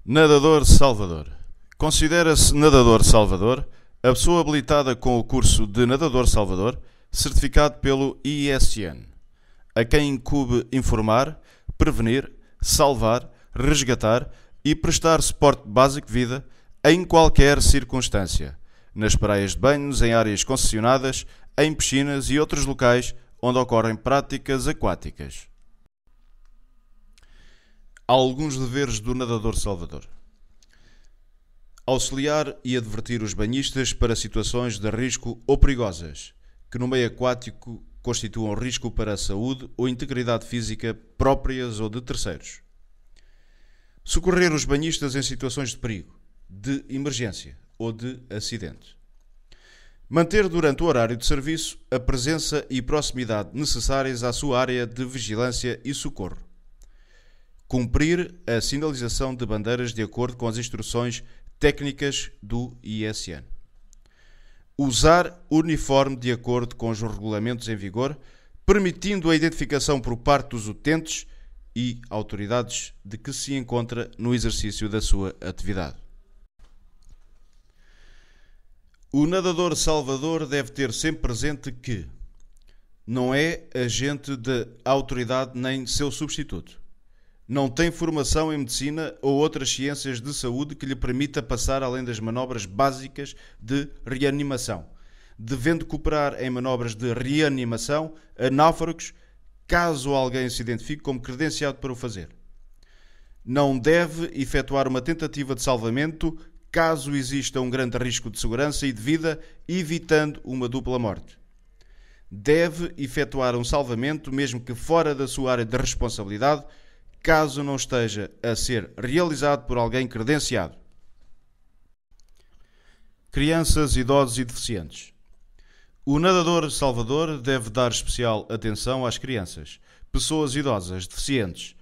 Nadador Salvador. Considera-se nadador Salvador a pessoa habilitada com o curso de Nadador Salvador, certificado pelo ISN, a quem incube informar, prevenir, salvar, resgatar e prestar suporte básico de vida em qualquer circunstância, nas praias de banhos, em áreas concessionadas, em piscinas e outros locais onde ocorrem práticas aquáticas. Alguns deveres do nadador Salvador: auxiliar e advertir os banhistas para situações de risco ou perigosas, que no meio aquático constituam risco para a saúde ou integridade física próprias ou de terceiros. Socorrer os banhistas em situações de perigo, de emergência ou de acidente. Manter durante o horário de serviço a presença e proximidade necessárias à sua área de vigilância e socorro. Cumprir a sinalização de bandeiras de acordo com as instruções técnicas do ISN. Usar uniforme de acordo com os regulamentos em vigor, permitindo a identificação por parte dos utentes e autoridades de que se encontra no exercício da sua atividade. O nadador Salvador deve ter sempre presente que não é agente de autoridade nem seu substituto. Não tem formação em medicina ou outras ciências de saúde que lhe permita passar além das manobras básicas de reanimação, devendo cooperar em manobras de reanimação a náufragos, caso alguém se identifique como credenciado para o fazer. Não deve efetuar uma tentativa de salvamento, caso exista um grande risco de segurança e de vida, evitando uma dupla morte. Deve efetuar um salvamento, mesmo que fora da sua área de responsabilidade, caso não esteja a ser realizado por alguém credenciado. Crianças, idosos e deficientes. O nadador Salvador deve dar especial atenção às crianças, pessoas idosas, deficientes,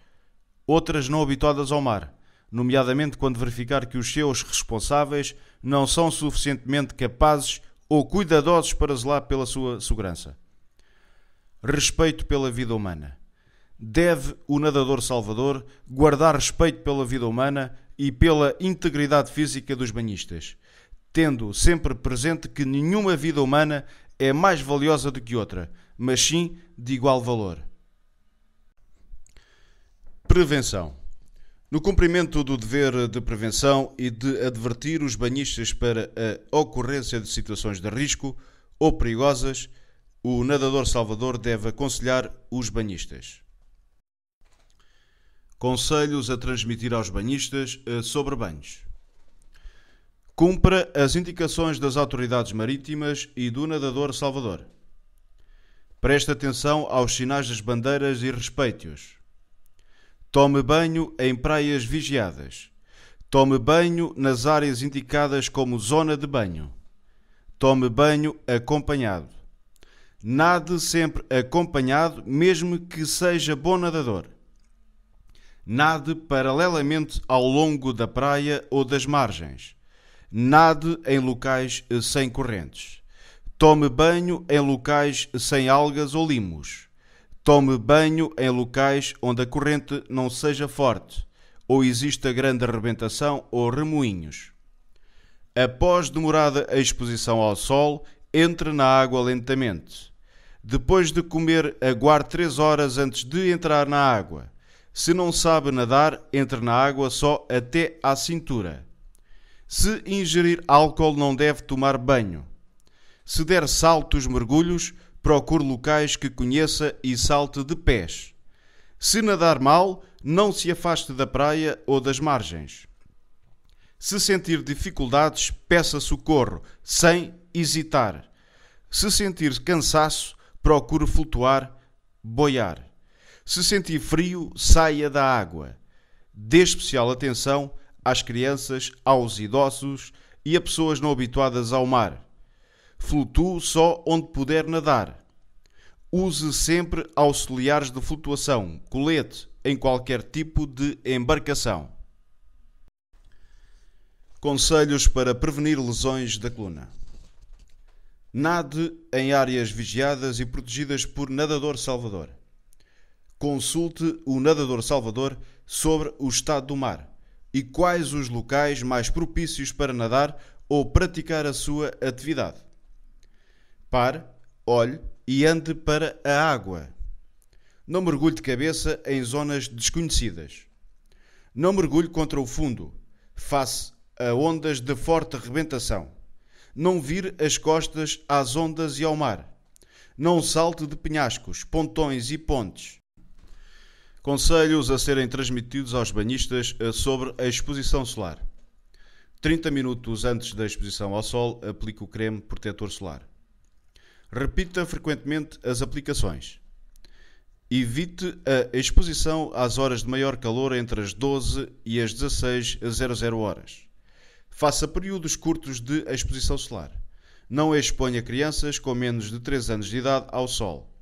outras não habituadas ao mar, nomeadamente quando verificar que os seus responsáveis não são suficientemente capazes ou cuidadosos para zelar pela sua segurança. Respeito pela vida humana. Deve o nadador Salvador guardar respeito pela vida humana e pela integridade física dos banhistas, tendo sempre presente que nenhuma vida humana é mais valiosa do que outra, mas sim de igual valor. Prevenção. No cumprimento do dever de prevenção e de advertir os banhistas para a ocorrência de situações de risco ou perigosas, o nadador Salvador deve aconselhar os banhistas. Conselhos a transmitir aos banhistas sobre banhos. Cumpra as indicações das autoridades marítimas e do nadador Salvador. Preste atenção aos sinais das bandeiras e respeite-os. Tome banho em praias vigiadas. Tome banho nas áreas indicadas como zona de banho. Tome banho acompanhado. Nade sempre acompanhado, mesmo que seja bom nadador. Nade paralelamente ao longo da praia ou das margens. Nade em locais sem correntes. Tome banho em locais sem algas ou limos. Tome banho em locais onde a corrente não seja forte ou exista grande arrebentação ou remoinhos. Após demorada exposição ao sol, entre na água lentamente. Depois de comer, aguarde 3 horas antes de entrar na água. Se não sabe nadar, entre na água só até à cintura. Se ingerir álcool, não deve tomar banho. Se der saltos, mergulhos, procure locais que conheça e salte de pés. Se nadar mal, não se afaste da praia ou das margens. Se sentir dificuldades, peça socorro, sem hesitar. Se sentir cansaço, procure flutuar, boiar. Se sentir frio, saia da água. Dê especial atenção às crianças, aos idosos e a pessoas não habituadas ao mar. Flutue só onde puder nadar. Use sempre auxiliares de flutuação, colete, em qualquer tipo de embarcação. Conselhos para prevenir lesões da coluna. Nade em áreas vigiadas e protegidas por nadador Salvador. Consulte o nadador Salvador sobre o estado do mar, e quais os locais mais propícios para nadar ou praticar a sua atividade. Pare, olhe e ande para a água. Não mergulhe de cabeça em zonas desconhecidas. Não mergulhe contra o fundo, face a ondas de forte rebentação. Não vire as costas às ondas e ao mar. Não salte de penhascos, pontões e pontes. Conselhos a serem transmitidos aos banhistas sobre a exposição solar. 30 minutos antes da exposição ao sol, aplique o creme protetor solar. Repita frequentemente as aplicações. Evite a exposição às horas de maior calor entre as 12 e as 16:00 horas. Faça períodos curtos de exposição solar. Não exponha crianças com menos de 3 anos de idade ao sol.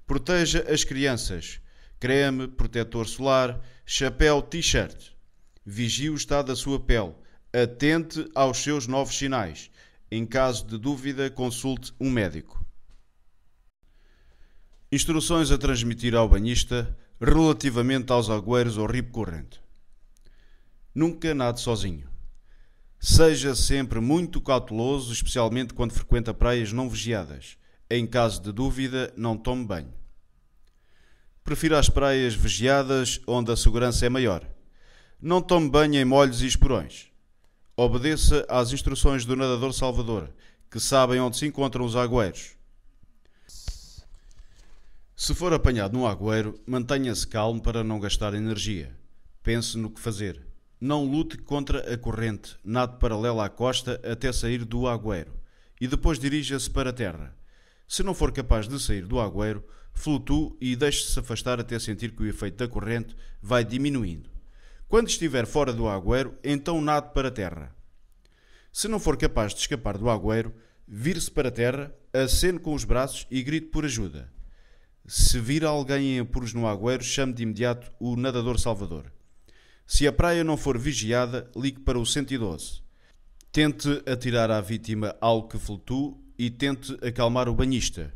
Proteja as crianças. Creme, protetor solar, chapéu, t-shirt. Vigie o estado da sua pele. Atente aos seus novos sinais. Em caso de dúvida, consulte um médico. Instruções a transmitir ao banhista relativamente aos agueiros ou rio corrente. Nunca nade sozinho. Seja sempre muito cauteloso, especialmente quando frequenta praias não vigiadas. Em caso de dúvida, não tome banho. Prefira as praias vigiadas, onde a segurança é maior. Não tome banho em molhos e esporões. Obedeça às instruções do nadador Salvador, que sabem onde se encontram os agueiros. Se for apanhado num agueiro, mantenha-se calmo para não gastar energia. Pense no que fazer. Não lute contra a corrente, nade paralelo à costa até sair do agueiro e depois dirija-se para a terra. Se não for capaz de sair do agueiro, flutue e deixe-se afastar até sentir que o efeito da corrente vai diminuindo. Quando estiver fora do agueiro, então nade para a terra. Se não for capaz de escapar do agueiro, vire-se para a terra, acene com os braços e grite por ajuda. Se vir alguém em apuros no agueiro, chame de imediato o nadador Salvador. Se a praia não for vigiada, ligue para o 112. Tente atirar à vítima algo que flutue e tente acalmar o banhista,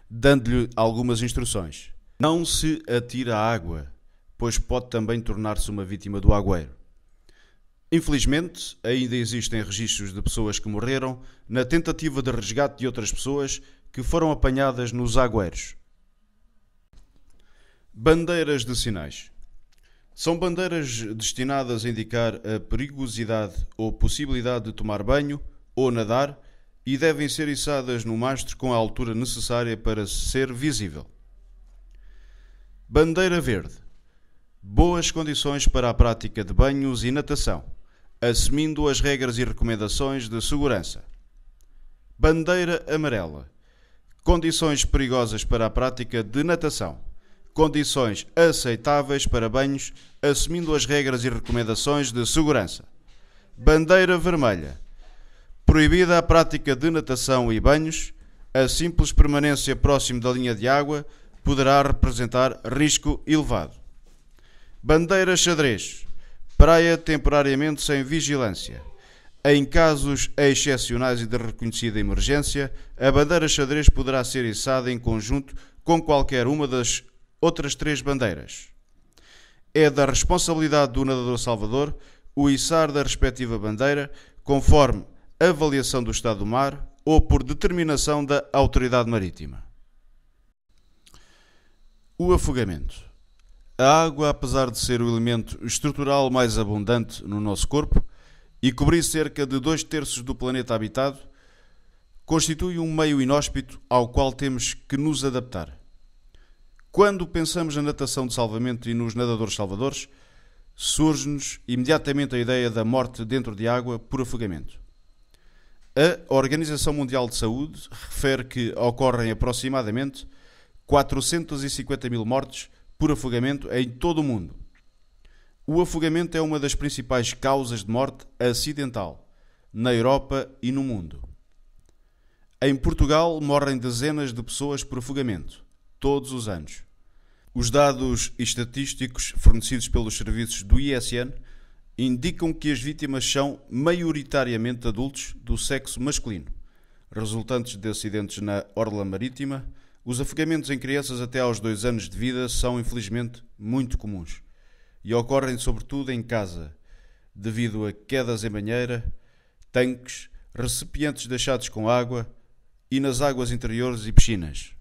dando-lhe algumas instruções. Não se atire à água, pois pode também tornar-se uma vítima do agueiro. Infelizmente, ainda existem registros de pessoas que morreram na tentativa de resgate de outras pessoas que foram apanhadas nos agueiros. Bandeiras de sinais. São bandeiras destinadas a indicar a perigosidade ou possibilidade de tomar banho ou nadar e devem ser içadas no mastro com a altura necessária para ser visível. Bandeira verde. Boas condições para a prática de banhos e natação, assumindo as regras e recomendações de segurança. Bandeira amarela. Condições perigosas para a prática de natação. Condições aceitáveis para banhos, assumindo as regras e recomendações de segurança. Bandeira vermelha. Proibida a prática de natação e banhos, a simples permanência próximo da linha de água poderá representar risco elevado. Bandeira xadrez. Praia temporariamente sem vigilância. Em casos excepcionais e de reconhecida emergência, a bandeira xadrez poderá ser içada em conjunto com qualquer uma das outras 3 bandeiras. É da responsabilidade do nadador Salvador o içar da respectiva bandeira conforme a avaliação do estado do mar ou por determinação da autoridade marítima. O afogamento. A água, apesar de ser o elemento estrutural mais abundante no nosso corpo e cobrir cerca de 2/3 do planeta habitado, constitui um meio inóspito ao qual temos que nos adaptar. Quando pensamos na natação de salvamento e nos nadadores salvadores, surge-nos imediatamente a ideia da morte dentro de água por afogamento. A Organização Mundial de Saúde refere que ocorrem aproximadamente 450.000 mortes por afogamento em todo o mundo. O afogamento é uma das principais causas de morte acidental na Europa e no mundo. Em Portugal morrem dezenas de pessoas por afogamento todos os anos. Os dados estatísticos fornecidos pelos serviços do ISN indicam que as vítimas são maioritariamente adultos do sexo masculino, resultantes de acidentes na orla marítima. Os afogamentos em crianças até aos 2 anos de vida são, infelizmente, muito comuns e ocorrem sobretudo em casa, devido a quedas em banheira, tanques, recipientes deixados com água e nas águas interiores e piscinas.